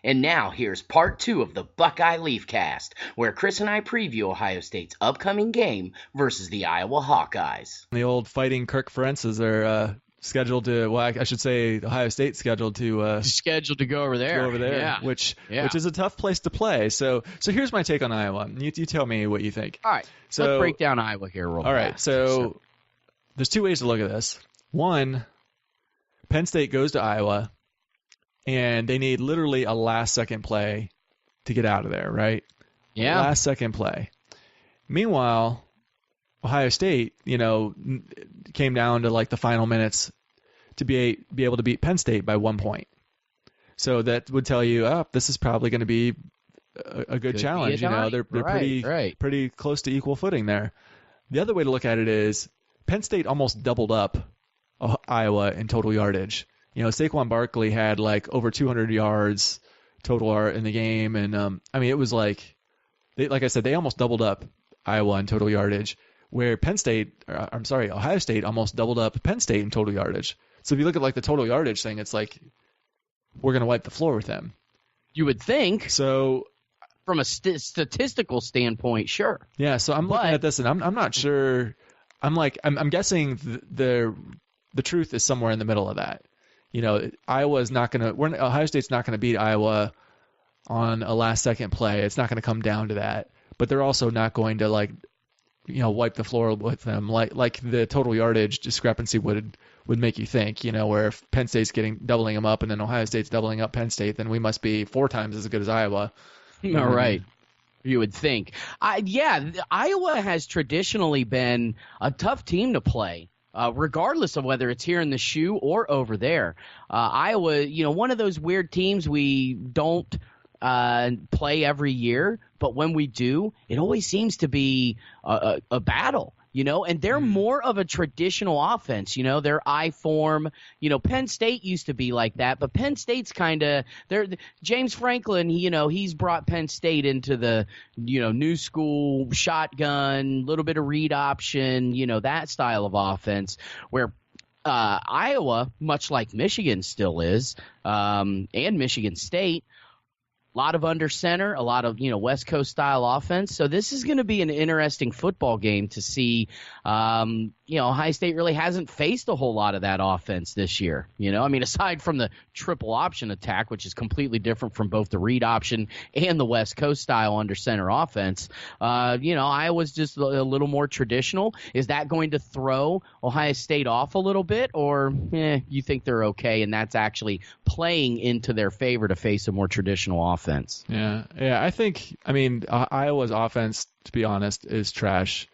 And now here's part 2 of the Buckeye Leafcast, where Chris and I preview Ohio State's upcoming game versus the Iowa Hawkeyes. The old Fighting Kirk Ferentzes are scheduled to, well, I should say Ohio State scheduled to go over there. Yeah. Which is a tough place to play. So here's my take on Iowa. You tell me what you think. All right, so let's break down Iowa here real fast. All right, so there's two ways to look at this. One, Penn State goes to Iowa, and they need literally a last-second play to get out of there, right? Yeah. Last-second play. Meanwhile, Ohio State, came down to like the final minutes to be able to beat Penn State by 1 point. So that would tell you, this is probably going to be a good challenge. They're pretty close to equal footing there. The other way to look at it is Penn State almost doubled up Iowa in total yardage. Saquon Barkley had like over 200 yards total in the game, and it was like I said, they almost doubled up Iowa in total yardage, where Ohio State almost doubled up Penn State in total yardage. So if you look at like the total yardage thing, it's like we're going to wipe the floor with them. You would think. So from a statistical standpoint, sure. Yeah. So I'm looking at this, and I'm not sure. I'm guessing the truth is somewhere in the middle of that. Ohio State's not going to beat Iowa on a last-second play. It's not going to come down to that. But they're also not going to wipe the floor with them like the total yardage discrepancy would make you think. Where if Penn State's doubling them up and then Ohio State's doubling up Penn State, then we must be 4 times as good as Iowa. All right. You would think. Iowa has traditionally been a tough team to play. Regardless of whether it's here in the shoe or over there. Iowa, one of those weird teams we don't play every year, but when we do, it always seems to be a battle. And they're more of a traditional offense. Their I form. Penn State used to be like that, but Penn State's kind of James Franklin. He's brought Penn State into the new school shotgun, little bit of read option, that style of offense. Where Iowa, much like Michigan still is, and Michigan State. A lot of under center, a lot of, West Coast style offense. So this is going to be an interesting football game to see. Ohio State really hasn't faced a whole lot of that offense this year. Aside from the triple option attack, which is completely different from both the read option and the West Coast style under center offense. Iowa's just a little more traditional. Is that going to throw Ohio State off a little bit, or you think they're okay and that's actually playing into their favor to face a more traditional offense? Yeah. I think, Iowa's offense, to be honest, is trash.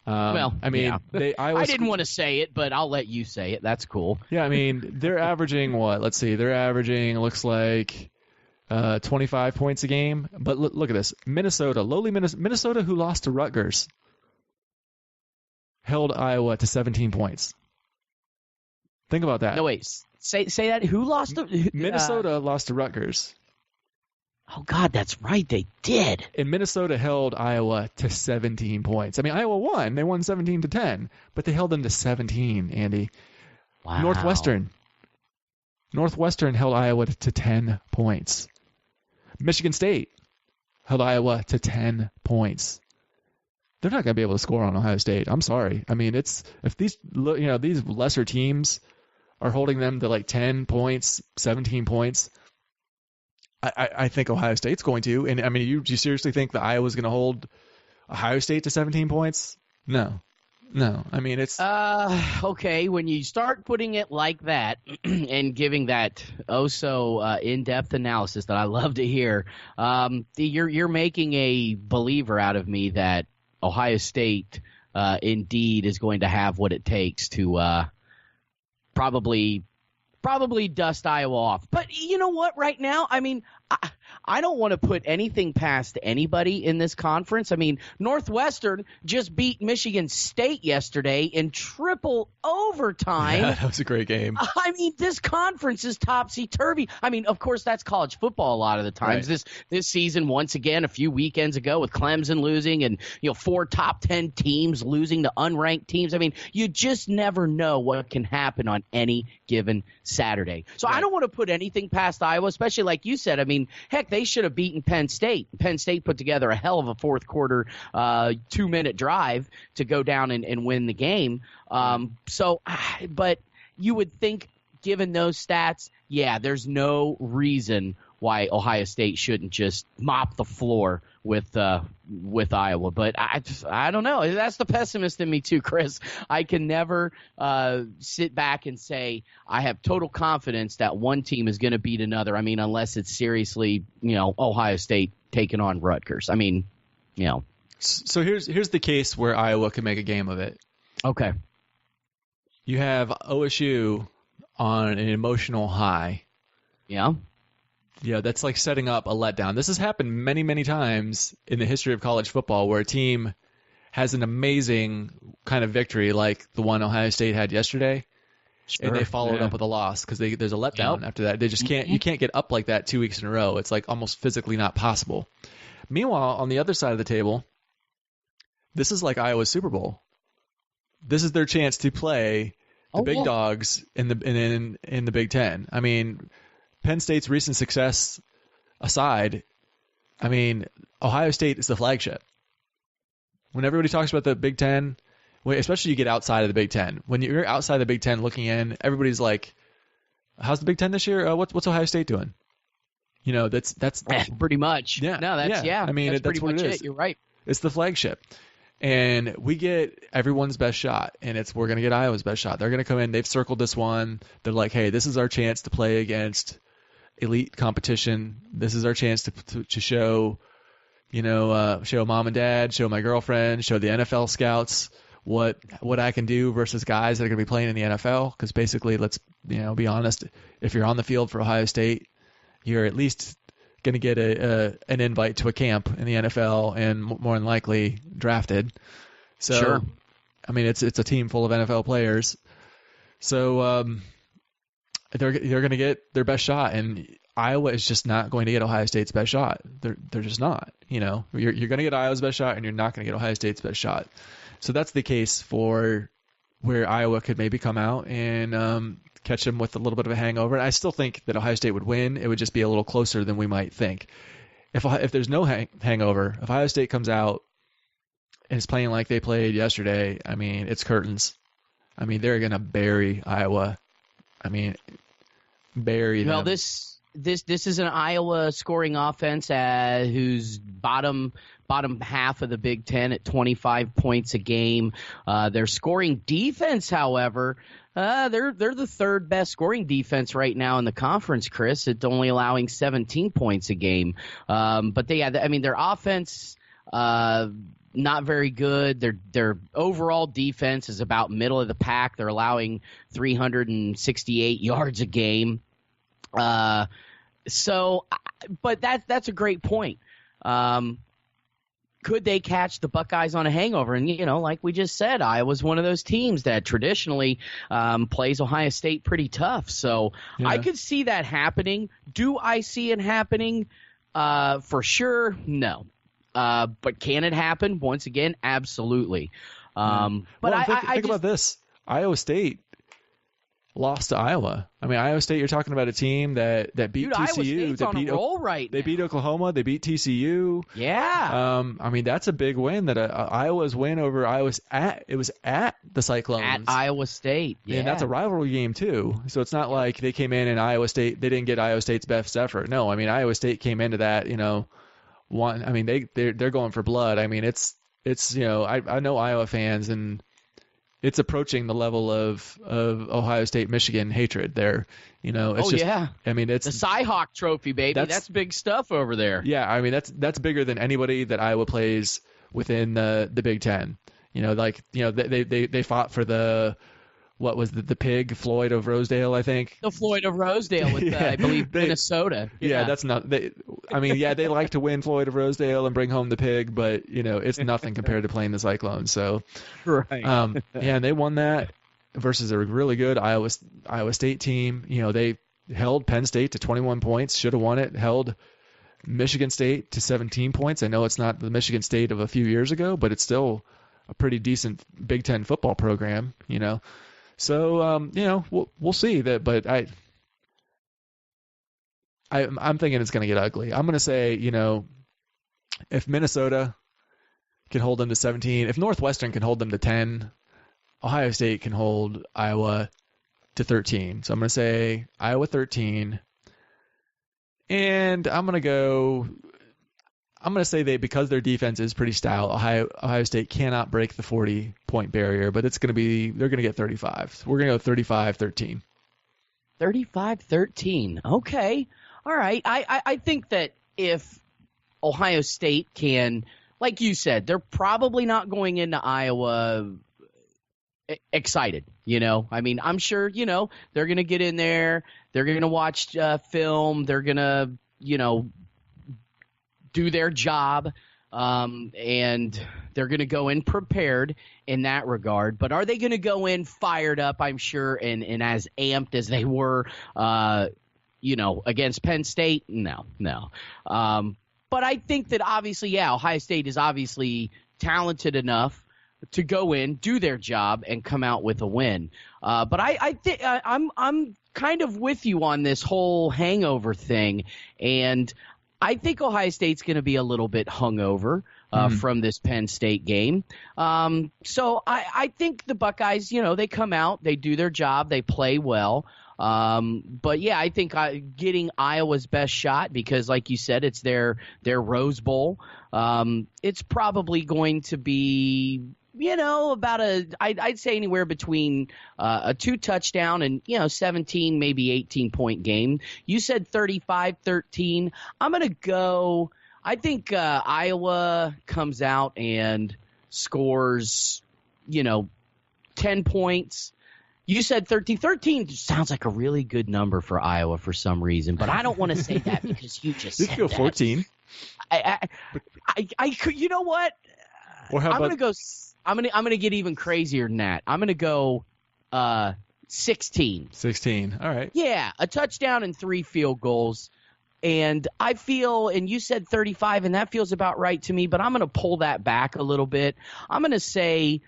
I didn't want to say it, but I'll let you say it. That's cool. Yeah, they're averaging what? Let's see. They're averaging, it looks like, 25 points a game. But look at this. Minnesota, who lost to Rutgers, held Iowa to 17 points. Think about that. No, wait. Say that. Who lost to Minnesota lost to Rutgers. Oh, God, that's right. They did. And Minnesota held Iowa to 17 points. Iowa won. They won 17-10, but they held them to 17, Andy. Wow. Northwestern held Iowa to 10 points. Michigan State held Iowa to 10 points. They're not going to be able to score on Ohio State. I'm sorry. If these lesser teams are holding them to like 10 points, 17 points, I think Ohio State's going to. And do you seriously think that Iowa's going to hold Ohio State to 17 points? No. It's okay. When you start putting it like that and giving that in-depth analysis that I love to hear, you're making a believer out of me that Ohio State indeed is going to have what it takes to probably dust Iowa off. But you know what? Right now, I don't want to put anything past anybody in this conference. Northwestern just beat Michigan State yesterday in triple overtime. Yeah, that was a great game. This conference is topsy-turvy. Of course, that's college football a lot of the times. Right. This season, once again, a few weekends ago with Clemson losing and 4 top 10 teams losing to unranked teams. You just never know what can happen on any given Saturday. So right. I don't want to put anything past Iowa, especially like you said. Hey, Heck, they should have beaten Penn State. Penn State put together a hell of a fourth quarter 2-minute drive to go down and win the game. But you would think, given those stats, there's no reason why Ohio State shouldn't just mop the floor with Iowa. But I don't know. That's the pessimist in me too, Chris. I can never sit back and say I have total confidence that one team is going to beat another. I mean, unless it's seriously, Ohio State taking on Rutgers. I mean, So here's the case where Iowa can make a game of it. Okay. You have OSU on an emotional high. Yeah. Yeah, that's like setting up a letdown. This has happened many, many times in the history of college football where a team has an amazing kind of victory like the one Ohio State had yesterday, and they followed up with a loss because there's a letdown after that. They just can't. You can't get up like that 2 weeks in a row. It's like almost physically not possible. Meanwhile, on the other side of the table, this is like Iowa's Super Bowl. This is their chance to play the big dogs in the Big Ten. I mean, Penn State's recent success aside, I mean, Ohio State is the flagship. When everybody talks about the Big Ten, especially you get outside of the Big Ten, when you're outside the Big Ten looking in, everybody's like, "How's the Big Ten this year? What's Ohio State doing?" That's pretty much. Yeah. No, that's I mean, that's that's pretty what much it is. You're right. It's the flagship. And we get everyone's best shot, and we're going to get Iowa's best shot. They're going to come in. They've circled this one. They're like, hey, this is our chance to play against elite competition. This is our chance to show, show mom and dad, show my girlfriend, show the NFL scouts what I can do versus guys that are going to be playing in the NFL. Because basically, let's be honest, if you're on the field for Ohio State, you're at least going to get an invite to a camp in the NFL and more than likely drafted. So, sure. I mean, it's a team full of NFL players. So they're going to get their best shot, and Iowa is just not going to get Ohio State's best shot. They're just not. You're going to get Iowa's best shot, and you're not going to get Ohio State's best shot. So that's the case for where Iowa could maybe come out and catch them with a little bit of a hangover. And I still think that Ohio State would win. It would just be a little closer than we might think. If there's no hangover, if Ohio State comes out and is playing like they played yesterday, I mean, it's curtains. I mean, they're going to bury Iowa. I mean, bury them. Well, this is an Iowa scoring offense who's bottom half of the Big Ten at 25 points a game. Their scoring defense, however, they're the third best scoring defense right now in the conference, Chris, at only allowing 17 points a game. But their offense, not very good. Their overall defense is about middle of the pack. They're allowing 368 yards a game. But that's a great point. Could they catch the Buckeyes on a hangover? And, like we just said, Iowa's one of those teams that traditionally plays Ohio State pretty tough. So I could see that happening. Do I see it happening? For sure, no. But can it happen? Once again, absolutely. But think about this. Iowa State lost to Iowa. I mean, Iowa State, you're talking about a team that beat TCU. Iowa State's on a roll right now. They beat Oklahoma. They beat TCU. Yeah. I mean, that's a big win. That Iowa's win over Iowa's it was at the Cyclones. At Iowa State. Yeah. And that's a rivalry game too. So it's not like they came in and Iowa State, they didn't get Iowa State's best effort. No, I mean, Iowa State came into that, they're going for blood. I mean, it's I know Iowa fans, and it's approaching the level of Ohio State, Michigan hatred there. I mean, it's the Cy-Hawk Trophy, baby. That's big stuff over there. Yeah, I mean, that's bigger than anybody that Iowa plays within the Big Ten. They fought for what was the pig, Floyd of Rosedale, I think. The Floyd of Rosedale with, I believe, Minnesota. Yeah, that's not. They like to win Floyd of Rosedale and bring home the pig, but it's nothing compared to playing the Cyclones. So, right. And they won that versus a really good Iowa State team. They held Penn State to 21 points, should have won it. Held Michigan State to 17 points. I know it's not the Michigan State of a few years ago, but it's still a pretty decent Big Ten football program. So, we'll see that, but I'm thinking it's going to get ugly. I'm going to say, if Minnesota can hold them to 17, if Northwestern can hold them to 10, Ohio State can hold Iowa to 13. So I'm going to say Iowa 13. And I'm going to say because their defense is pretty stout, Ohio State cannot break the 40-point barrier, but they're going to get 35. So we're going to go 35-13. 35-13. Okay. All right. I think that if Ohio State can, like you said, they're probably not going into Iowa excited, I mean, I'm sure, they're going to get in there. They're going to watch film. They're going to, do their job. And they're going to go in prepared in that regard. But are they going to go in fired up, I'm sure, and as amped as they were, against Penn State? No. But I think that obviously, Ohio State is obviously talented enough to go in, do their job, and come out with a win. But I think I'm kind of with you on this whole hangover thing, and I think Ohio State's going to be a little bit hungover from this Penn State game. So I think the Buckeyes, they come out, they do their job, they play well. But yeah, I think getting Iowa's best shot, because like you said, it's their Rose Bowl. It's probably going to be, about I'd say anywhere between a 2-touchdown and, 17, maybe 18-point game. You said 35-13. I'm going to go, I think Iowa comes out and scores, 10 points. You said 13. 13 sounds like a really good number for Iowa for some reason, but I don't want to say that because you just said you could go 14. I could, you know what? Or how I'm about... going to go. I'm gonna get even crazier than that. I'm gonna go 16. 16. All right. Yeah, a touchdown and 3 field goals. And I feel, and you said 35, and that feels about right to me, but I'm gonna pull that back a little bit. I'm gonna say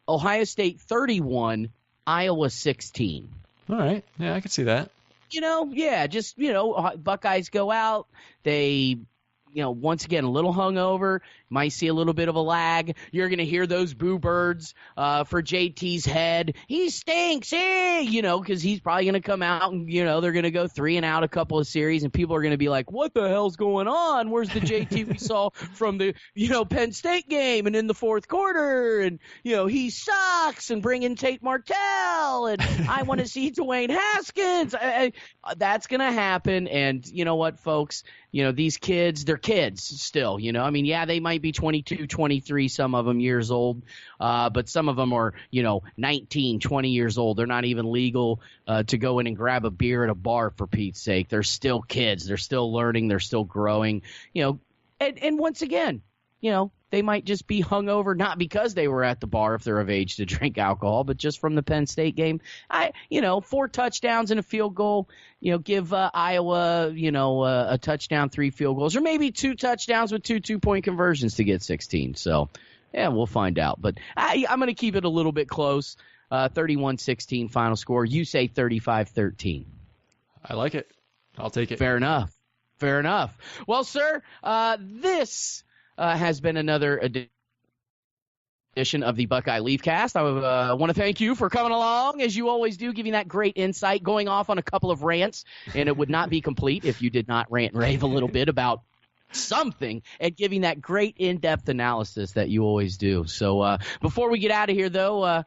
Ohio State 31, Iowa 16. All right. Yeah, I can see that. Buckeyes go out. They, once again, a little hungover. Might see a little bit of a lag. You're going to hear those boo birds for JT's head. He stinks, because he's probably going to come out and, they're going to go 3 and out a couple of series, and people are going to be like, what the hell's going on? Where's the JT we saw from the, Penn State game and in the fourth quarter? And, he sucks, and bring in Tate Martell, and I want to see Dwayne Haskins. That's going to happen, and you know what, folks? These kids, they're kids still, I mean, yeah, they might be 22, 23, some of them years old, but some of them are, 19, 20 years old. They're not even legal to go in and grab a beer at a bar, for Pete's sake. They're still kids. They're still learning. They're still growing, and once again, they might just be hungover, not because they were at the bar if they're of age to drink alcohol, but just from the Penn State game. 4 touchdowns and a field goal, give Iowa, a touchdown, 3 field goals, or maybe 2 touchdowns with 2 2-point conversions to get 16. So, yeah, we'll find out. But I'm going to keep it a little bit close, 31-16 final score. You say 35-13. I like it. I'll take it. Fair enough. Well, sir, this has been another edition of the Buckeye Leafcast. I want to thank you for coming along, as you always do, giving that great insight, going off on a couple of rants, and it would not be complete if you did not rant and rave a little bit about something, and giving that great in-depth analysis that you always do. So before we get out of here, though,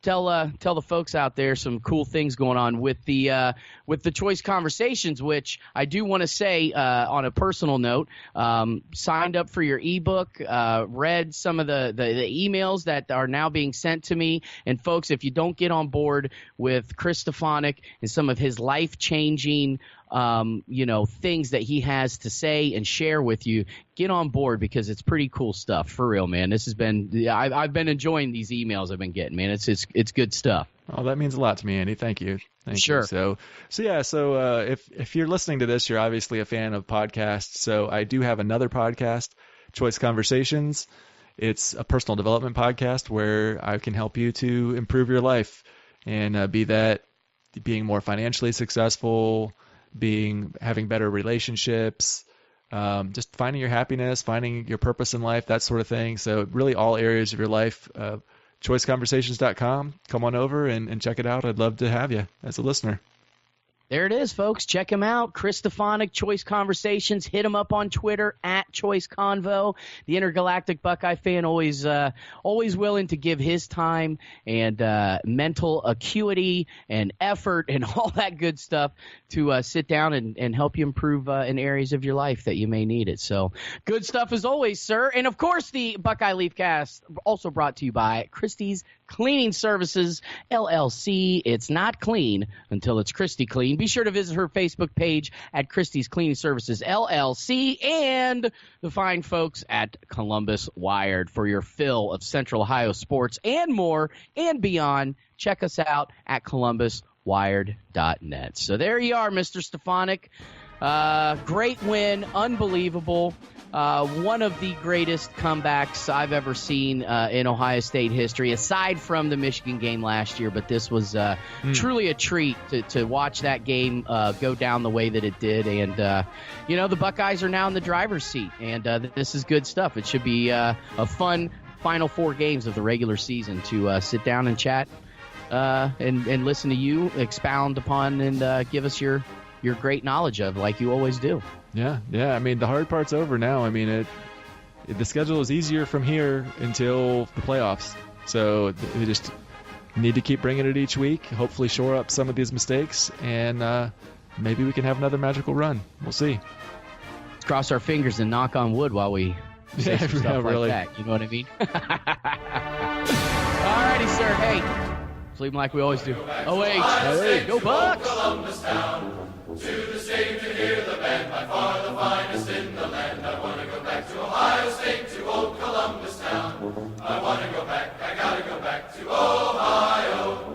tell the folks out there some cool things going on with the Choice Conversations, which I do want to say on a personal note, signed up for your ebook, read some of the emails that are now being sent to me. And folks, if you don't get on board with Chris Stefanick and some of his life-changing things that he has to say and share with you, get on board, because it's pretty cool stuff, for real, man. This has been, I've been enjoying these emails I've been getting, man. It's good stuff. Oh, that means a lot to me, Andy. Thank you. Sure. So if you're listening to this, you're obviously a fan of podcasts. So I do have another podcast, Choice Conversations. It's a personal development podcast where I can help you to improve your life, and being more financially successful, having better relationships, just finding your happiness, finding your purpose in life, that sort of thing. So really all areas of your life. choiceconversations.com. Come on over and check it out. I'd love to have you as a listener. There it is, folks. Check him out. Chris Stefanick, Choice Conversations. Hit him up on Twitter at Choice Convo. The intergalactic Buckeye fan, always willing to give his time and mental acuity and effort and all that good stuff to sit down and help you improve in areas of your life that you may need it. So good stuff as always, sir. And of course, the Buckeye Leafcast also brought to you by Christie's Cleaning Services, LLC. It's not clean until it's Christie clean. Be sure to visit her Facebook page at Christie's Cleaning Services, LLC, and the fine folks at Columbus Wired for your fill of Central Ohio sports and more and beyond. Check us out at columbuswired.net. So there you are, Mr. Stefanick. Great win, unbelievable. One of the greatest comebacks I've ever seen in Ohio State history, aside from the Michigan game last year. But this was truly a treat to watch that game go down the way that it did. And, the Buckeyes are now in the driver's seat, and this is good stuff. It should be a fun final 4 games of the regular season to sit down and chat and listen to you expound upon and give us your great knowledge of, like you always do. Yeah. I mean, the hard part's over now. I mean, the schedule is easier from here until the playoffs. So we just need to keep bringing it each week, hopefully shore up some of these mistakes, and maybe we can have another magical run. We'll see. Let's cross our fingers and knock on wood while we say some stuff really. like that. You know what I mean? All righty, sir. Hey, sleep like we always do. OH, go Bucks! Columbus town. To the stage to hear the band, by far the finest in the land. I want to go back to Ohio State, to old Columbus town. I want to go back, I gotta go back to Ohio.